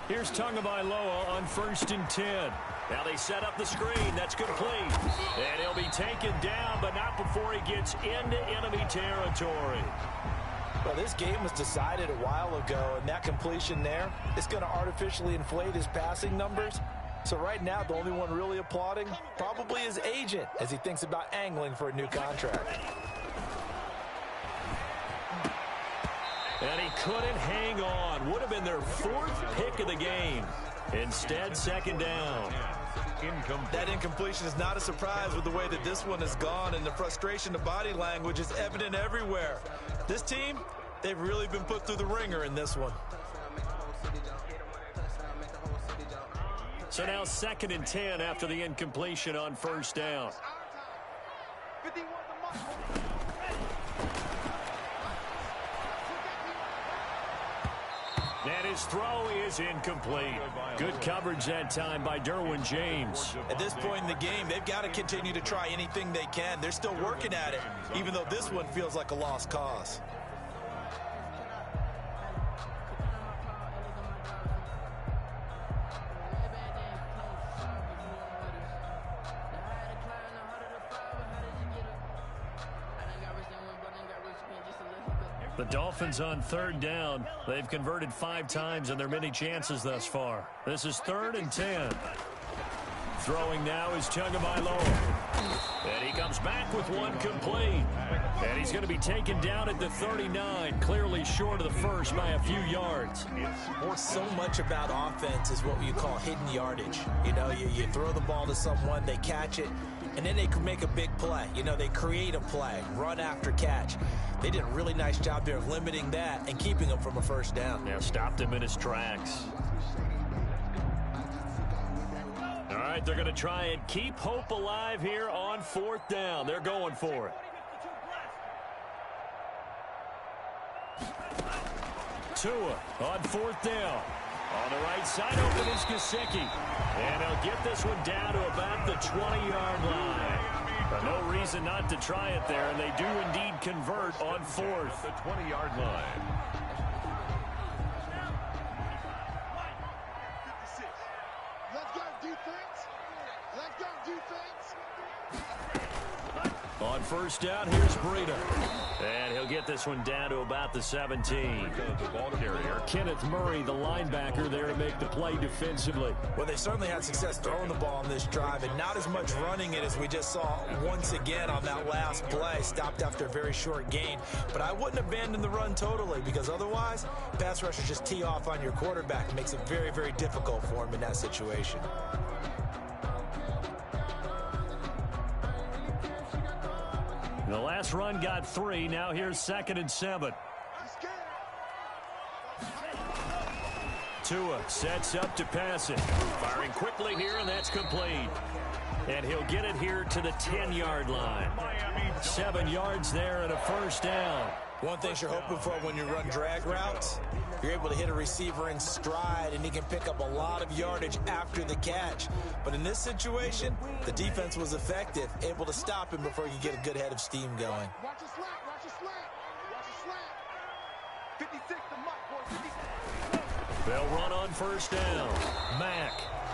Here's Tagovailoa on 1st and 10. Now they set up the screen. That's complete. And he'll be taken down, but not before he gets into enemy territory. Well, this game was decided a while ago, and that completion there is going to artificially inflate his passing numbers. So right now, the only one really applauding probably his agent as he thinks about angling for a new contract. And he couldn't hang on. Would have been their 4th pick of the game. Instead, 2nd down. That incompletion is not a surprise with the way that this one has gone, and the frustration, the body language is evident everywhere. This team, they've really been put through the ringer in this one. So now 2nd and 10 after the incompletion on 1st down. 51 to Mike. And his throw is incomplete. Good coverage that time by Derwin James. At this point in the game, they've got to continue to try anything they can. They're still working at it, even though this one feels like a lost cause. The Dolphins on 3rd down. They've converted 5 times in their many chances thus far. This is 3rd and 10. Throwing now is Tagovailoa. And he comes back with one complete. And he's going to be taken down at the 39, clearly short of the first by a few yards. So much about offense is what you call hidden yardage. You know, you throw the ball to someone, they catch it, and then they can make a big play. You know, they create a play, run after catch. They did a really nice job there of limiting that and keeping him from a first down. Yeah, stopped him in his tracks. All right, they're going to try and keep hope alive here on 4th down. They're going for it. Tua on 4th down. On the right side, open is Gesicki. And they'll get this one down to about the 20-yard line. But no reason not to try it there, and they do indeed convert on 4th. The 20-yard line. 56. Let's go, defense. Let's go, defense. On 1st down, here's Breida. And he'll get this one down to about the 17. The ball carrier. Kenneth Murray, the linebacker, there to make the play defensively. Well, they certainly had success throwing the ball on this drive and not as much running it as we just saw once again on that last play. Stopped after a very short gain. But I wouldn't abandon the run totally because otherwise, pass rushers just tee off on your quarterback. It makes it very, very difficult for him in that situation. The last run got 3. Now here's 2nd and 7. Tua sets up to pass it. Firing quickly here, and that's complete. And he'll get it here to the 10-yard line. 7 yards there and a first down. One thing you're hoping for when you run drag routes, you're able to hit a receiver in stride, and he can pick up a lot of yardage after the catch. But in this situation, the defense was effective, able to stop him before you get a good head of steam going. Watch your slant, watch your slant, watch your slant. 56 to Mike, boy, 56. They'll run on first down. Mack.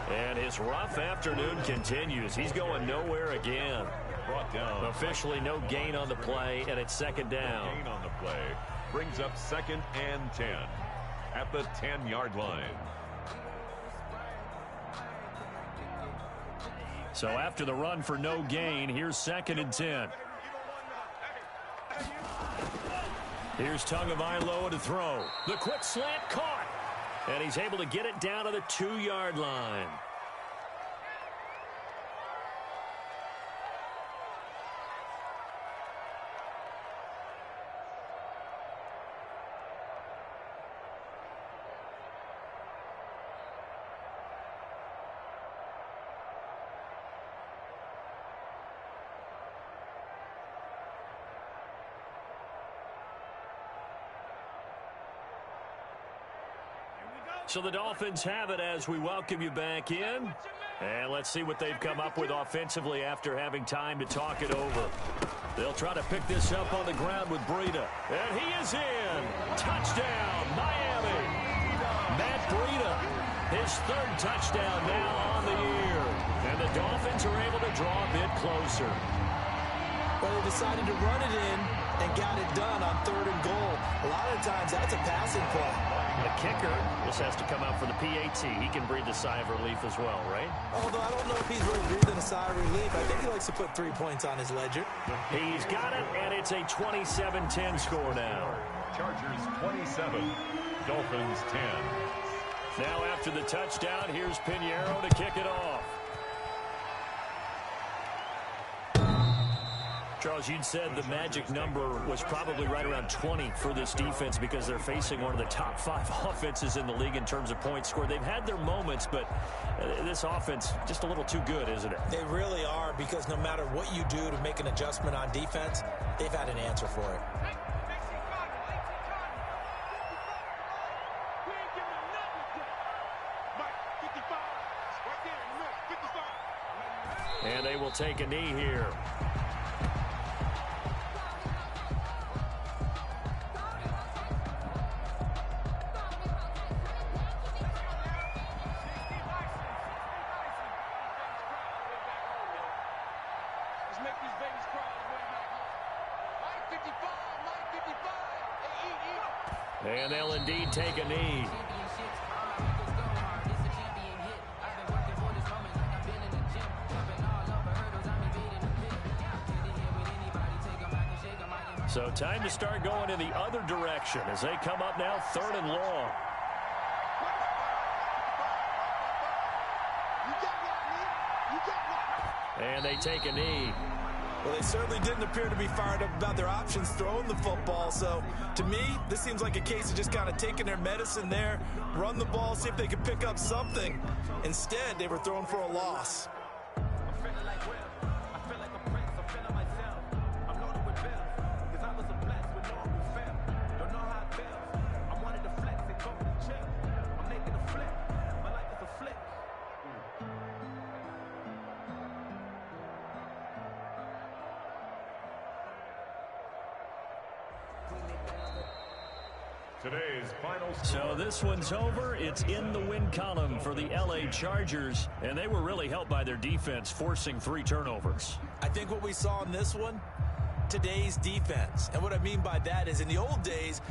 And his rough afternoon continues. He's going nowhere again. brought down. Officially no gain on the play, and it's second down. No gain on the play brings up 2nd and 10 at the 10-yard line. So after the run for no gain, here's 2nd and 10. Here's Tagovailoa to throw. The quick slant caught. And he's able to get it down to the 2-yard line. So the Dolphins have it as we welcome you back in. And let's see what they've come up with offensively after having time to talk it over. They'll try to pick this up on the ground with Breida. And he is in. Touchdown, Miami. Matt Breida, his 3rd touchdown now on the year. And the Dolphins are able to draw a bit closer. Well, they decided to run it in and got it done on 3rd and goal. A lot of times that's a passing play. The kicker just has to come out for the PAT. He can breathe a sigh of relief as well, right? Although I don't know if he's really breathing a sigh of relief. I think he likes to put 3 points on his ledger. He's got it, and it's a 27-10 score now. Chargers 27, Dolphins 10. Now after the touchdown, here's Pinheiro to kick it off. Charles, you'd said the magic number was probably right around 20 for this defense because they're facing one of the top 5 offenses in the league in terms of points scored. They've had their moments, but this offense just a little too good, isn't it? They really are, because no matter what you do to make an adjustment on defense, they've had an answer for it. And they will take a knee here. And they'll indeed take a knee. So time to start going in the other direction as they come up now 3rd and long. And they take a knee. Well, they certainly didn't appear to be fired up about their options throwing the football. So, to me, this seems like a case of just kind of taking their medicine there, run the ball, see if they can pick up something. Instead, they were throwing for a loss. So this one's over. It's in the win column for the LA Chargers, and they were really helped by their defense, forcing 3 turnovers. I think what we saw in this one, today's defense. And what I mean by that is in the old days,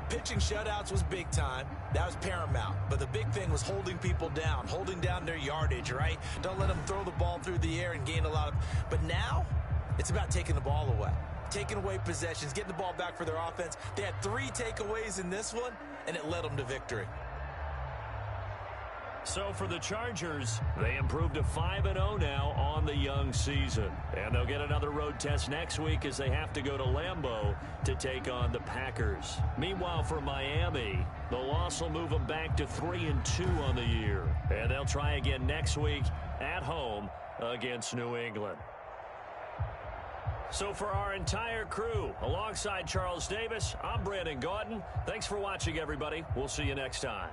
pitching shutouts was big time. That was paramount. But the big thing was holding people down, holding down their yardage, right? Don't let them throw the ball through the air and gain a lot of... But now, it's about taking the ball away. Taking away possessions, getting the ball back for their offense. They had 3 takeaways in this one, and it led them to victory. So for the Chargers, they improved to 5-0 now on the young season. And they'll get another road test next week as they have to go to Lambeau to take on the Packers. Meanwhile, for Miami, the loss will move them back to 3-2 on the year. And they'll try again next week at home against New England. So for our entire crew, alongside Charles Davis, I'm Brandon Gaudin. Thanks for watching, everybody. We'll see you next time.